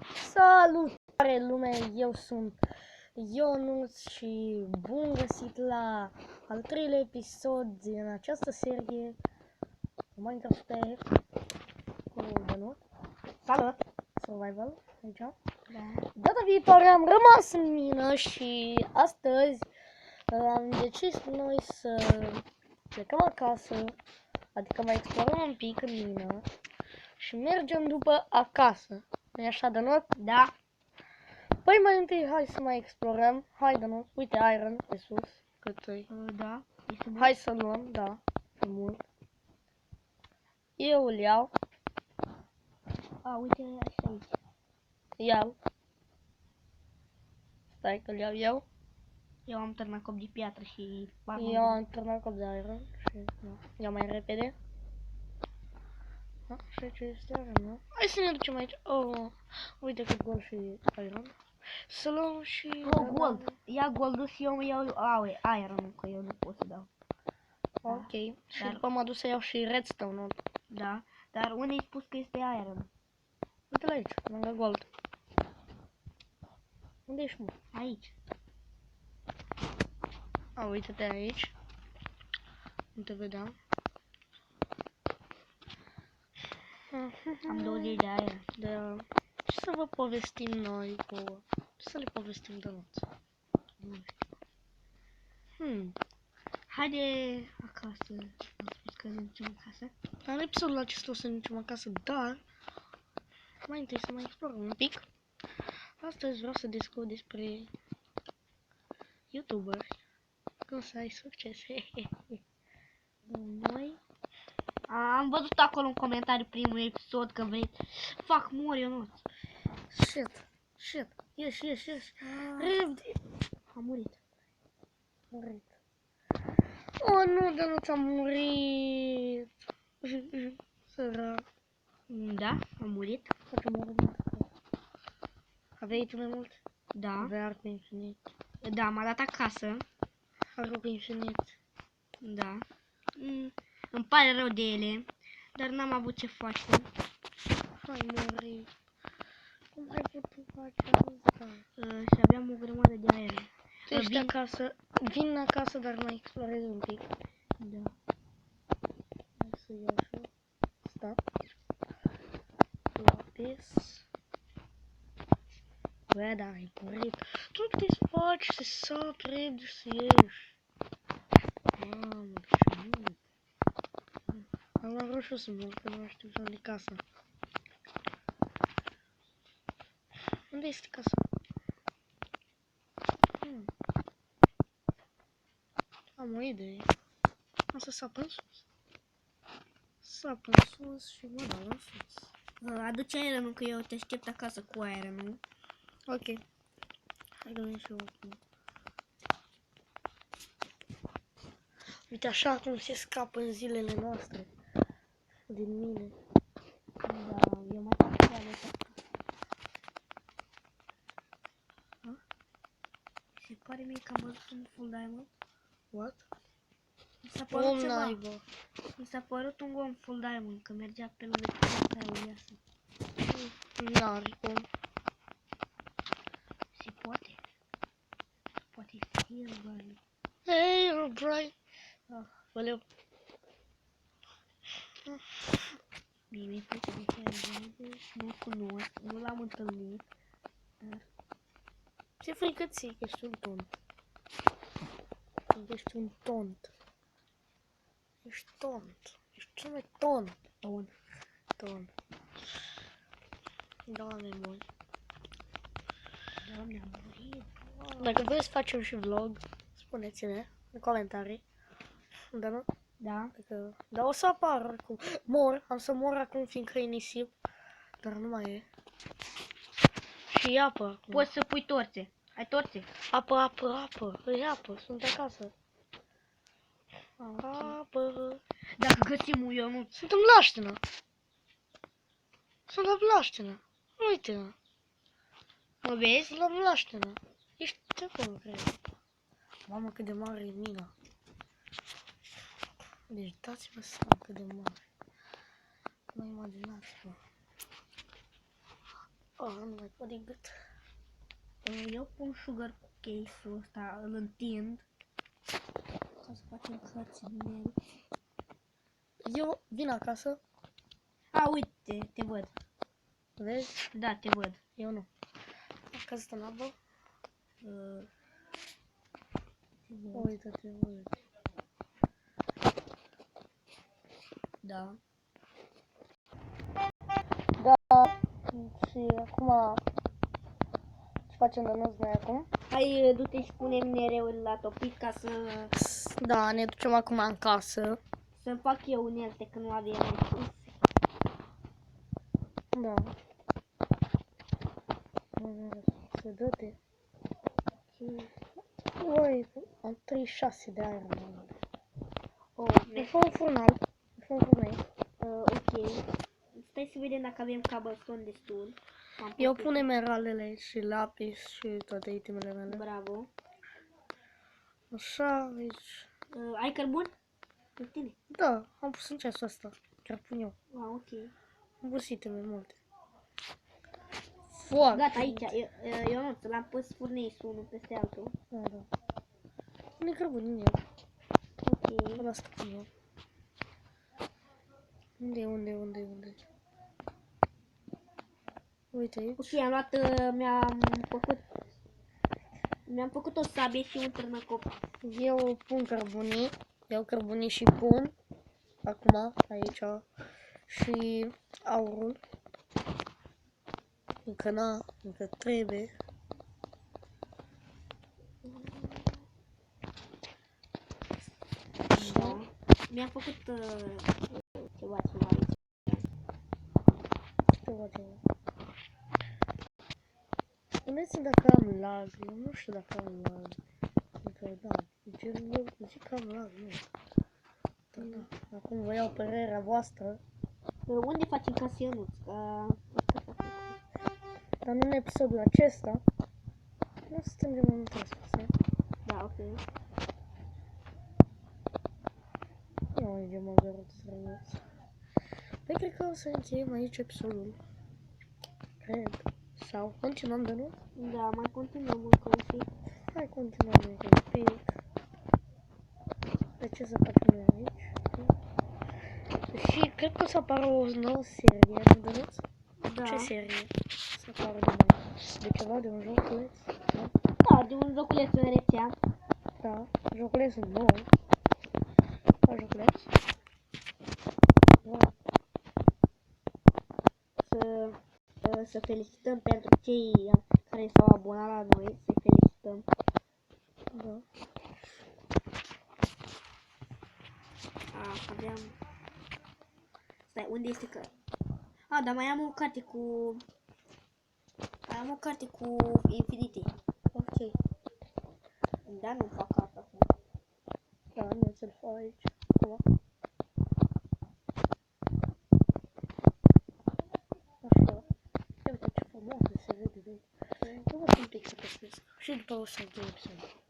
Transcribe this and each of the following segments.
Salutare lume, eu sunt Ionuț și bun găsit la al treilea episod din această serie Minecraft pe cu Dănuț. Salut! Survival, aici. Data viitoare am rămas în mină și astăzi am decis noi să plecăm acasă, adică mai explorăm un pic în mină și mergem după acasă. Nu-i așa, Dănuț? Da. Păi mai întâi hai să mai explorăm. Hai, Dănuț, uite iron pe sus. Cât e? Da. Hai să luăm, da, e mult. Eu îl iau. Uite așa aici. Iau. Stai că îl iau eu. Eu am tărmat cop de piatră și... Eu am turnat cop de iron și iau mai repede. Și aici este iron, nu? Hai să ne ducem aici. Oh, uite cât gold și iron. Să luăm și... Gold. Ia goldul și eu iau iron, că eu nu pot să dau. Ok. Și după m-a dus să iau și redstone-ul. Da. Dar unde ai spus că este iron? Uite-l aici, lângă gold. Unde ești, mă? Aici. Uite-te aici. Nu te vedeam. Am 20 de iron. Da. Ce să vă povestim noi vouă? Ce să le povestim Dănuț? Nu știu. Haide acasă. Am spus că ne ducem acasă. În episodul acesta o să ne ducem acasă, dar mai întâi să mai explorăm un pic. Astăzi vreau să discut despre YouTuberi. Cum să ai succes. Noi am văzut acolo în comentarii primul episod că vrei. Fac mor eu nu. Shit. Ieși. Repede. Am murit. Oh, nu, Dănuț, am murit. Sărac. Da, am murit. Facem o rândă. Aveai tu mai mult? Da. Avea arc infinit. Da, m-a dat acasă. Arc infinit. Da. Îmi pare rău de ele, dar n-am avut ce face. Hai, muri. Cum ai putut face asta? Și aveam o grămadă de aer. Tu ești acasă. Vin acasă, dar mai explorez un pic. Da. Hai să iau și eu. Stop. Lapis. Bă, da, ai murit. Tu nu te faci să sap repede să ieși. Mamă, ce mult. Am vrut și eu să mor, că nu mai știu unde e casa. Unde este casa? Am o idee. Am să sap în sus. Sap în sus și mă dau în sus. Aduce aeronul, că eu te aștept acasă cu aeronul. Ok. Hai că vin și eu acum. Uite așa cum se scapă în zilele noastre. Din mine. Da, eu mai fac toaletă. Se pare mie că am văzut un full diamond. What? Mi s-a părut ceva. Naiba. Mi s-a părut un om full diamond, că mergea pe lângă tine să iasă. N-are cum. Se poate. Poate fi el, bani. Hey, Brian. Valeu. Mie mi-e frică de Herobrine, nu-l cunosc, nu l-am întâlnit. Ce frică ție că ești un tont? Ești un tont. Ești tont. Ești cel mai tont. Tont. Doamne bun. Doamne, am murit. Dacă vreți să facem și vlog, spuneți-ne în comentarii. Da, nu? Da. Dar o să apară oricum. Am să mor acum fiindcă e nisip. Dar nu mai e. Și e apă acum. Poți să pui torțe. Ai torțe? Apă. E apă, sunt acasă. Apă. Dacă găsim un Ionuț. Suntem Blaștină. Sunt la Blaștină. Uite-mă. Mă vezi? Sunt la Blaștină. Ești acolo, cred. Mamă, cât de mare e mina. Deci dați-vă seama cât de mare. Nu imaginați-vă. Nu mai pot de gât. Eu pun sugar cu case-ul ăsta, îl întind. Ca să facem hărți din el. Eu vin acasă, A, uite, te văd. vezi? Da, te văd. Eu nu. Acasă stă în apă. Te văd. Uite, te văd. Da. Da, și acum ce facem de noi acum? Hai, du-te și punem nereul la topit ca Da, ne ducem acum în casă. să fac eu unelte, că nu avem resurse. Da. Se dă-te. Oi, am 36 de aer. Ne fă un furnal. Ne fă un furnal. Ok. Stai să vedem dacă avem cobblestone destul. Eu pun emeraldele aici și lapis și toate itemele mele. Bravo. Așa, aici. Ai cărbun? Cu tine? Da, am pus în ceasul ăsta. Chiar pun eu. Ok. Am pus iteme multe. Foarte. Gata, aici. Eu nu, l-am pus furnace-ul unul peste altul. Da. Nu e cărbun în el. Ok. Ăla asta pun eu. Unde? Uite aici. Ok, am luat, mi-am făcut o sabie și un târnăcop. Eu pun cărbunii. Iau cărbunii și pun. Acum, aici. Și aurul. Încă trebuie. Da. Mi-am făcut ceva aici. Ceva. Spuneți-mi dacă am lag. Eu nu știu dacă am lag. Încă da. Eu zic că am lag, nu. Da. Acum vă iau părerea voastră. Unde facem casionuț? Dar nu în episodul acesta. Nu strângem mai multe resurse. Da, ok. Nu mergem mai gărut strănuți. Păi cred că o să încheiem aici episodul. Cred. Sau continuăm de nou? Da, mai continuăm încă un pic. Hai continuăm încă un pic. De ce să facem noi aici? Și cred că o să apară o nouă serie, adevărat? Da. Ce serie? Să apară de noi? De ceva, de un joculeț? Da? Da, de un joculeț în rețea. Da, joculețul nou. Da, joculeț. Da. Să felicităm pentru cei care s-au abonat la noi. Să felicităm. Da. Aveam... Stai, unde este că... dar mai am o carte cu... Infinity. Ok. Da, nu fac cartea acum. Da, nu ți-l fac aici. Da. Așa. Ia uite ce frumos se vede de aici. Eu văd un pic să păstresc. Și după o să închei episodul.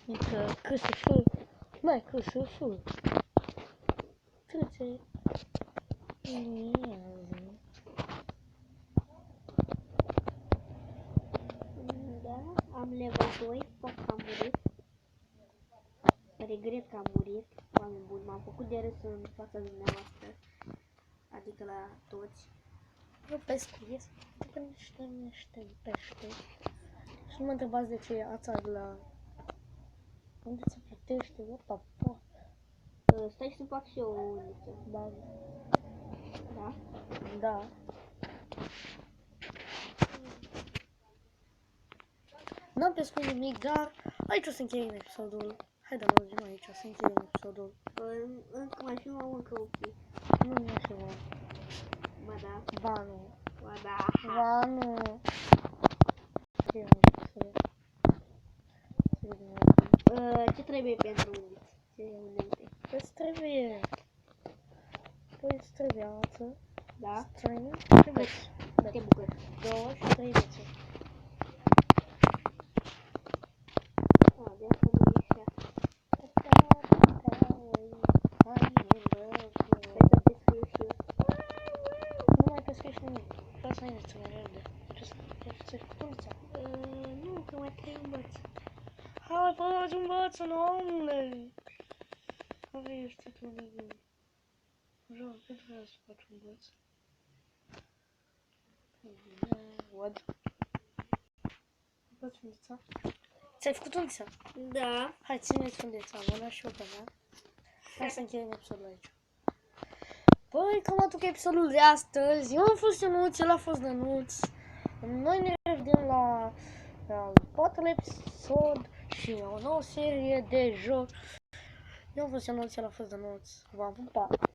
Adică câse fă. Mai câse fă. Câțe. Da, am level 2, fac că am murit. Regret că am murit, oameni buni, m-am făcut de râs în fața dumneavoastră, adică la toți. Eu pescuiesc cu niște pește. Și nu mă întrebați de ce ața de la... Unde se plătește? What the fuck? Stai să fac și eu o uniță. Da. Da? Da. N-am pescuit nimic, dar aici o să încheiem episodul. Hai să mergem aici, o să încheiem episodul. Încă mai filmăm încă un pic. Nu e așa, mă. Ba da. Ba nu. Ba da. Ba nu. Ce trebuie pentru uniță? Ce unelte? Îți trebuie. Păi îți trebuie ață. Da? String. Câte bucăți? 2 și 3 vițe. De asta nu e așa. Hai, țineți mai repede. Ce-ți făculița? Nu, că mai trebuie învăț. Hai, faci învață-ne, omule! Care ești tu de gând? Joc, cât vreau să faci învăț? Văd. Faci fundița? Ți-ai făcut fundița? Da. Hai, țineți fundița, mă las și eu pe mea. Hai să încheiem episodul aici. Păi, cam atât episodul de astăzi. Eu am fost Ionuț, el a fost Dănuț. Noi ne revedem la al 4-lea episod și o nouă serie de joc. Eu am fost Ionuț, el a fost Dănuț. V-am pupat.